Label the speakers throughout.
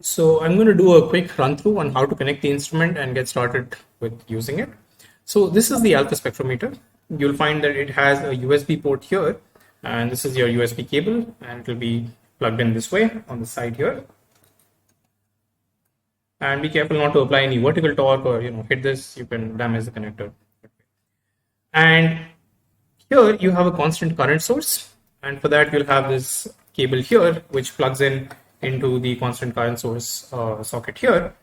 Speaker 1: So I'm going to do a quick run through on how to connect the instrument and get started with using it. So this is the alpha spectrometer. You'll find that it has a USB port here, and this is your USB cable, and it will be plugged in this way on the side here. And be careful not to apply any vertical torque or hit this, you can damage the connector. And here you have a constant current source, and for that you'll have this cable here which plugs in into the constant current source socket here.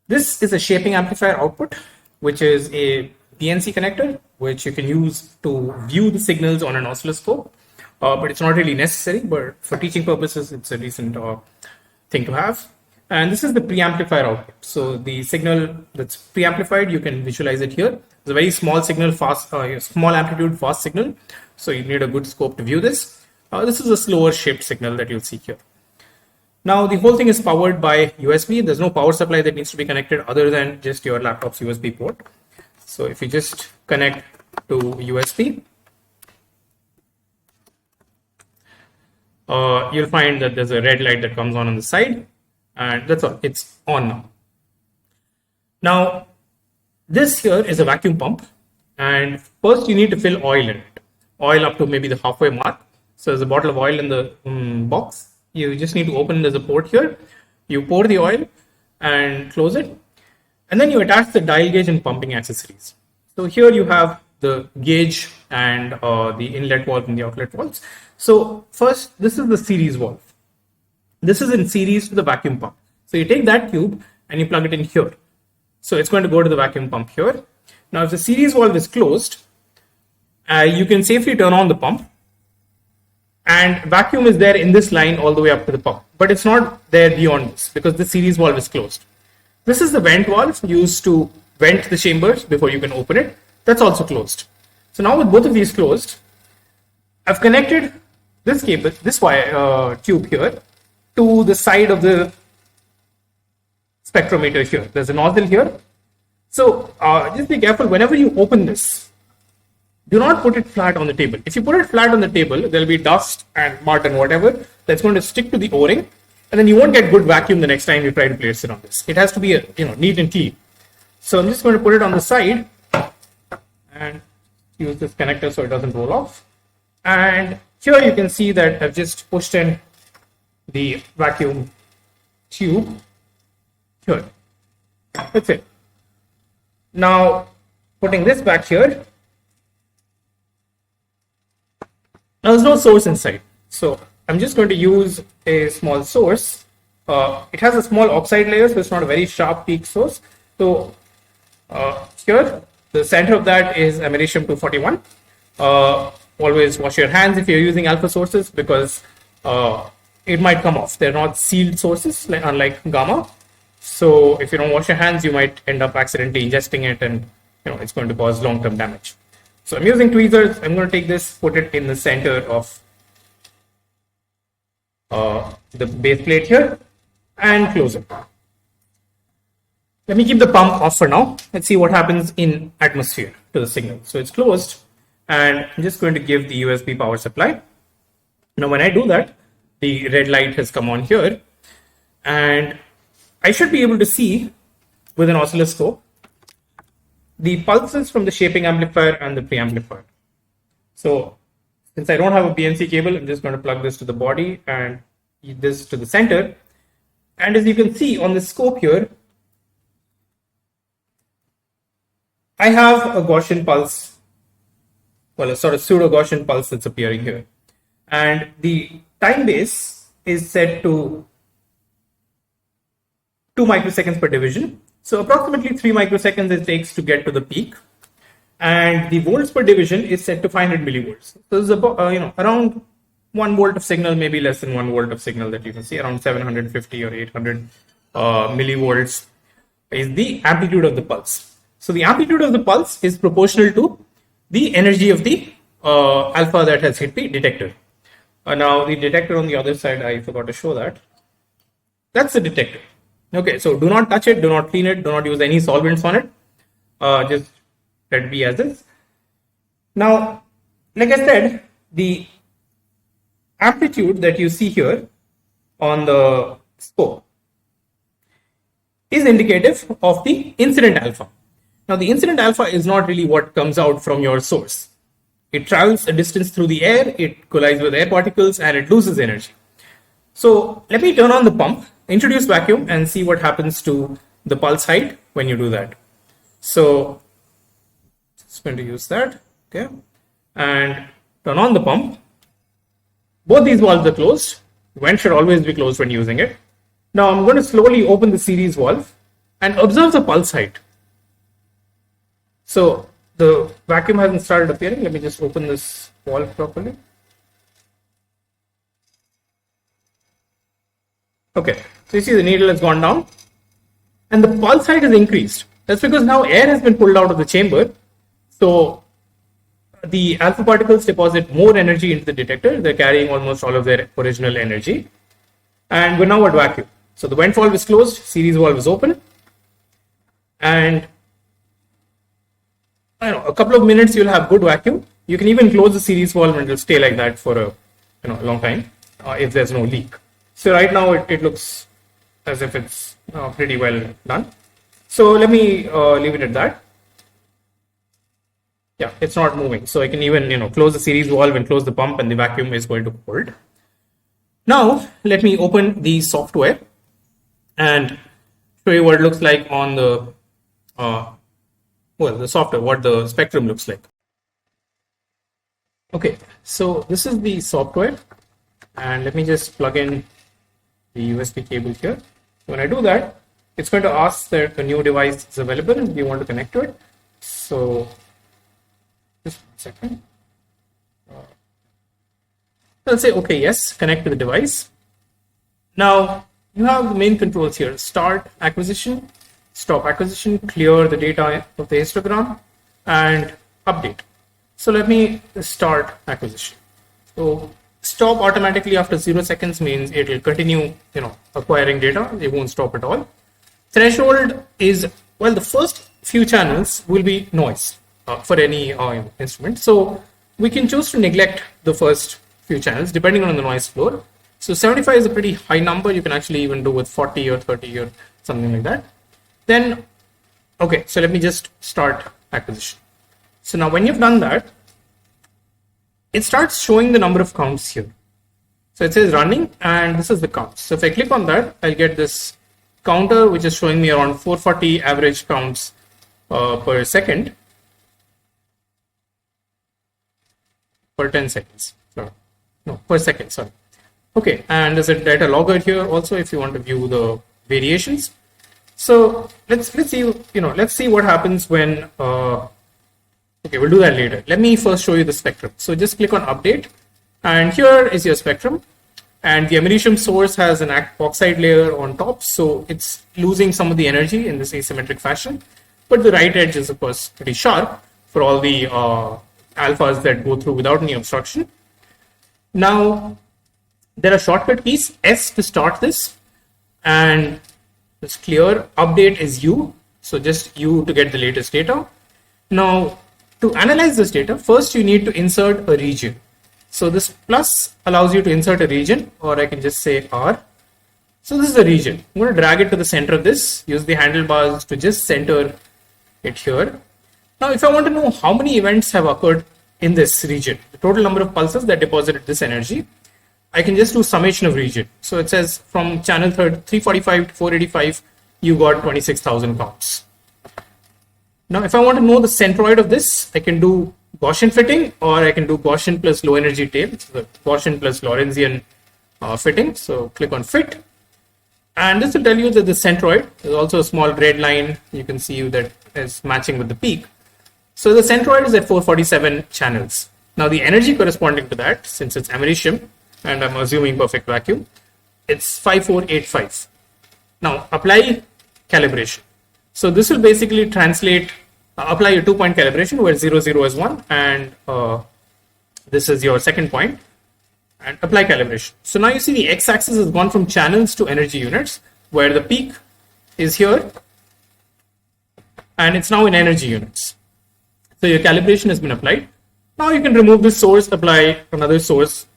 Speaker 1: This is a shaping amplifier output, which is a PNC connector, which you can use to view the signals on an oscilloscope, but it's not really necessary, but for teaching purposes, it's a decent thing to have. And this is the preamplifier output. So the signal that's preamplified, you can visualize it here. It's a very small signal, small amplitude, fast signal. So you need a good scope to view this. This is a slower shaped signal that you'll see here. Now the whole thing is powered by USB. There's no power supply that needs to be connected other than just your laptop's USB port. So if you just connect to USB, you'll find that there's a red light that comes on the side, and that's all. It's on now. Now this here is a vacuum pump, and first you need to fill oil in it. Oil up to maybe the halfway mark. So there's a bottle of oil in the box. You just need to open, there's a port here. You pour the oil and close it. And then you attach the dial gauge and pumping accessories. So here you have the gauge and the inlet valve and the outlet valves. So first, this is the series valve. This is in series to the vacuum pump. So you take that tube and you plug it in here. So it's going to go to the vacuum pump here. Now, if the series valve is closed, you can safely turn on the pump. And vacuum is there in this line all the way up to the pump, but it's not there beyond this because the series valve is closed. This is the vent valve used to vent the chambers before you can open it. That's also closed. So now with both of these closed, I've connected this cable, this wire tube here, to the side of the spectrometer here. There's a nozzle here. So just be careful whenever you open this. Do not put it flat on the table. If you put it flat on the table, there'll be dust and mud and whatever that's going to stick to the O-ring, and then you won't get good vacuum the next time you try to place it on this. It has to be neat and clean. So I'm just going to put it on the side and use this connector so it doesn't roll off. And here you can see that I've just pushed in the vacuum tube here. That's it. Now putting this back here. Now there's no source inside, so I'm just going to use a small source. It has a small oxide layer, so it's not a very sharp peak source. So here, the center of that is americium 241. Always wash your hands if you're using alpha sources because it might come off. They're not sealed sources, unlike gamma. So if you don't wash your hands, you might end up accidentally ingesting it, and it's going to cause long-term damage. So I'm using tweezers. I'm going to take this, put it in the center of the base plate here, and close it. Let me keep the pump off for now. Let's see what happens in atmosphere to the signal. So it's closed, and I'm just going to give the USB power supply. Now when I do that, the red light has come on here, and I should be able to see with an oscilloscope the pulses from the shaping amplifier and the preamplifier. So since I don't have a PNC cable, I'm just going to plug this to the body and this to the center. And as you can see on the scope here, I have a Gaussian pulse, well, a sort of pseudo Gaussian pulse that's appearing here. And the time base is set to 2 microseconds per division. So approximately 3 microseconds it takes to get to the peak, and the volts per division is set to 500 millivolts. So it's about around 1 volt of signal, maybe less than 1 volt of signal that you can see, around 750 or 800 millivolts is the amplitude of the pulse. So the amplitude of the pulse is proportional to the energy of the alpha that has hit the detector. Now the detector on the other side, I forgot to show that. That's the detector. Okay, so do not touch it, do not clean it, do not use any solvents on it. Just let it be as is. Now, like I said, the amplitude that you see here on the scope is indicative of the incident alpha. Now, the incident alpha is not really what comes out from your source. It travels a distance through the air, it collides with air particles, and it loses energy. So let me turn on the pump, introduce vacuum, and see what happens to the pulse height when you do that. So just going to use that, okay, and turn on the pump. Both these valves are closed. The vent should always be closed when using it. Now I'm going to slowly open the series valve and observe the pulse height. So the vacuum hasn't started appearing. Let me just open this valve properly. Okay, so you see the needle has gone down and the pulse height has increased. That's because now air has been pulled out of the chamber. So the alpha particles deposit more energy into the detector. They're carrying almost all of their original energy. And we're now at vacuum. So the vent valve is closed, series valve is open. And I don't know, a couple of minutes you'll have good vacuum. You can even close the series valve and it'll stay like that for a long time if there's no leak. So right now it looks as if it's pretty well done. So let me leave it at that. Yeah, it's not moving. So I can even close the series valve and close the pump, and the vacuum is going to hold. Now let me open the software and show you what it looks like on the the software, what the spectrum looks like. Okay, so this is the software, and let me just plug in the USB cable here. When I do that, it's going to ask that a new device is available and you want to connect to it. So just one second. I'll say okay, yes, connect to the device. Now you have the main controls here: start acquisition, stop acquisition, clear the data of the histogram, and update. So let me start acquisition. So stop automatically after 0 seconds means it will continue acquiring data. It won't stop at all. Threshold is, well, the first few channels will be noise for any instrument. So we can choose to neglect the first few channels depending on the noise floor. So 75 is a pretty high number. You can actually even do with 40 or 30 or something like that. Then, okay, so let me just start acquisition. So now when you've done that, it starts showing the number of counts here. So it says running, and this is the count. So if I click on that, I'll get this counter, which is showing me around 440 average counts per second per 10 seconds. No, per second, sorry. Okay, and there's a data logger here also if you want to view the variations. So let's see what happens when okay, we'll do that later. Let me first show you the spectrum. So just click on update, and here is your spectrum, and the americium source has an oxide layer on top, so it's losing some of the energy in this asymmetric fashion, but the right edge is of course pretty sharp for all the alphas that go through without any obstruction. Now there are shortcut keys: S to start this, and it's clear. Update is U, so just U to get the latest data. Now to analyze this data, first you need to insert a region. So this plus allows you to insert a region, or I can just say R. So this is a region. I'm going to drag it to the center of this, use the handlebars to just center it here. Now if I want to know how many events have occurred in this region, the total number of pulses that deposited this energy, I can just do summation of region. So it says from channel 345 to 485, you got 26,000 counts. Now, if I want to know the centroid of this, I can do Gaussian fitting, or I can do Gaussian plus low energy tail, so the Gaussian plus Lorentzian fitting. So click on fit, and this will tell you that the centroid is also a small red line. You can see that is matching with the peak. So the centroid is at 447 channels. Now the energy corresponding to that, since it's americium, and I'm assuming perfect vacuum, it's 5485. Now apply calibration. So this will basically translate, apply a 2-point calibration where 0, 0 is 1, and this is your second point, and apply calibration. So now you see the x-axis has gone from channels to energy units, where the peak is here, and it's now in energy units. So your calibration has been applied. Now you can remove this source, apply another source,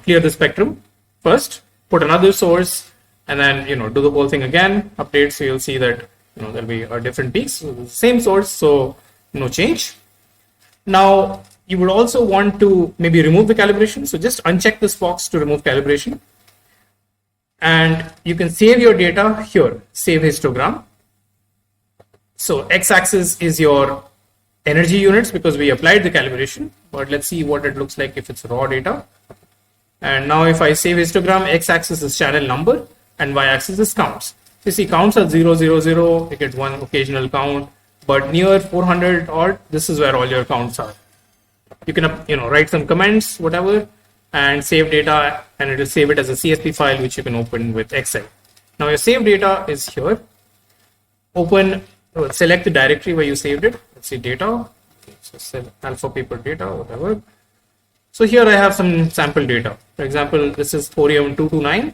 Speaker 1: clear the spectrum first, put another source, and then do the whole thing again, update. So you'll see that there'll be different peaks, same source, so no change. Now you would also want to maybe remove the calibration, so just uncheck this box to remove calibration, and you can save your data here, save histogram. So x-axis is your energy units because we applied the calibration, but let's see what it looks like if it's raw data. And now if I save histogram, x-axis is channel number and y-axis is counts. You see counts are 0, 0, 0, you get one occasional count, but near 400 odd, this is where all your counts are. You can write some comments, whatever, and save data, and it will save it as a CSV file which you can open with Excel. Now your saved data is here. Select the directory where you saved it. Let's see data, so alpha paper data, whatever. So here I have some sample data. For example, this is thorium 229,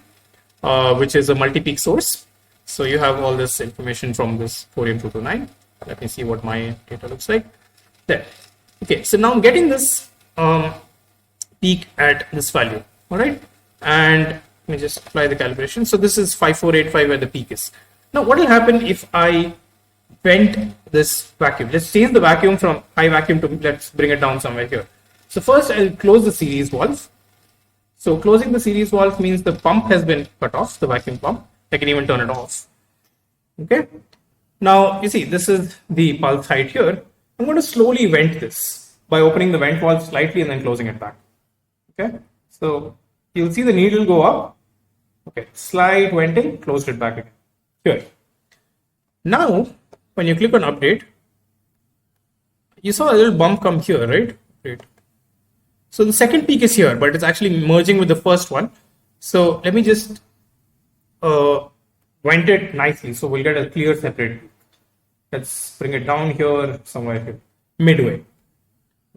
Speaker 1: which is a multi-peak source. So you have all this information from this thorium 229. Let me see what my data looks like. There. Okay, so now I'm getting this peak at this value. All right, and let me just apply the calibration. So this is 5485 where the peak is. Now what will happen if I vent this vacuum? Let's change the vacuum from high vacuum to, let's bring it down somewhere here. So first I'll close the series valve. So closing the series valve means the pump has been cut off, the vacuum pump. I can even turn it off. Okay. Now you see this is the pulse height here. I'm going to slowly vent this by opening the vent valve slightly and then closing it back. Okay. So you'll see the needle go up. Okay. Slight venting, closed it back again. Here. Now when you click on update, you saw a little bump come here, right? Right. So the second peak is here, but it's actually merging with the first one. So let me just vent it nicely, so we'll get a clear separate peak. Let's bring it down here, somewhere here, midway,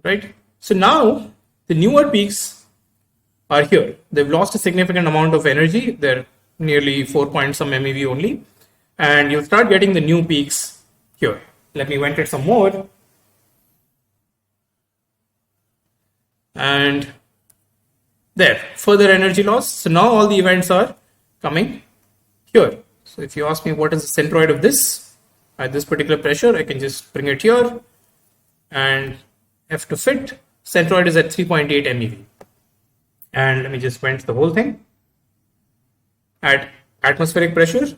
Speaker 1: right? So now the newer peaks are here. They've lost a significant amount of energy. They're nearly 4 point some MeV only, and you'll start getting the new peaks here. Let me vent it some more. And there, further energy loss. So now all the events are coming here. So if you ask me what is the centroid of this at this particular pressure, I can just bring it here and F to fit. Centroid is at 3.8 MeV. And let me just vent the whole thing at atmospheric pressure.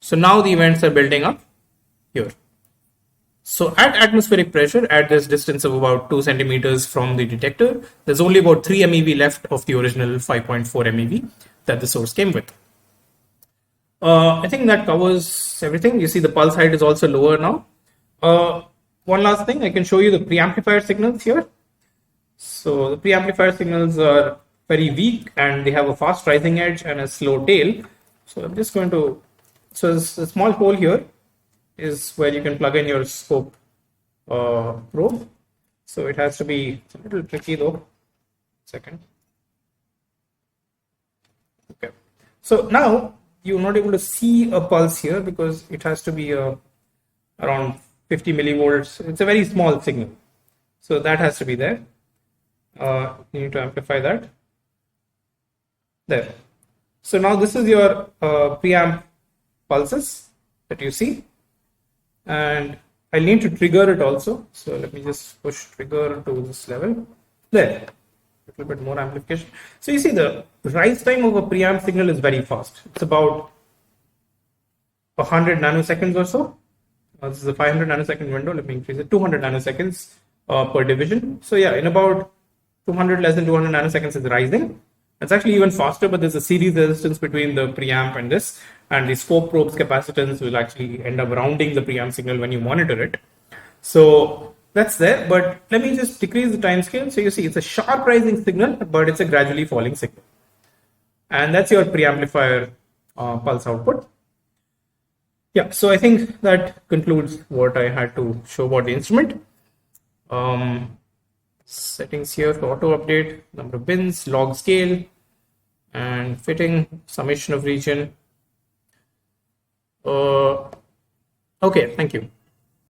Speaker 1: So now the events are building up here. So at atmospheric pressure, at this distance of about 2 centimeters from the detector, there's only about 3 MeV left of the original 5.4 MeV that the source came with. I think that covers everything. You see the pulse height is also lower now. One last thing, I can show you the preamplifier signals here. So the preamplifier signals are very weak and they have a fast rising edge and a slow tail. So I'm just going to, so there's a small hole here is where you can plug in your scope probe. So it has to be, it's a little tricky though. Second. Okay. So now you're not able to see a pulse here because it has to be around 50 millivolts. It's a very small signal. So that has to be there. You need to amplify that. There. So now this is your preamp pulses that you see. And I'll need to trigger it also. So let me just push trigger to this level. There. A little bit more amplification. So you see the rise time of a preamp signal is very fast. It's about 100 nanoseconds or so. This is a 500 nanosecond window. Let me increase it 200 nanoseconds per division. So yeah, in about 200, less than 200 nanoseconds is rising. It's actually even faster, but there's a series resistance between the preamp and this, and the scope probe's capacitance will actually end up rounding the preamp signal when you monitor it. So that's there, but let me just decrease the time scale. So you see it's a sharp rising signal, but it's a gradually falling signal. And that's your preamplifier pulse output. Yeah, so I think that concludes what I had to show about the instrument. Settings here for auto update, number of bins, log scale, and fitting, summation of region. Okay, thank you.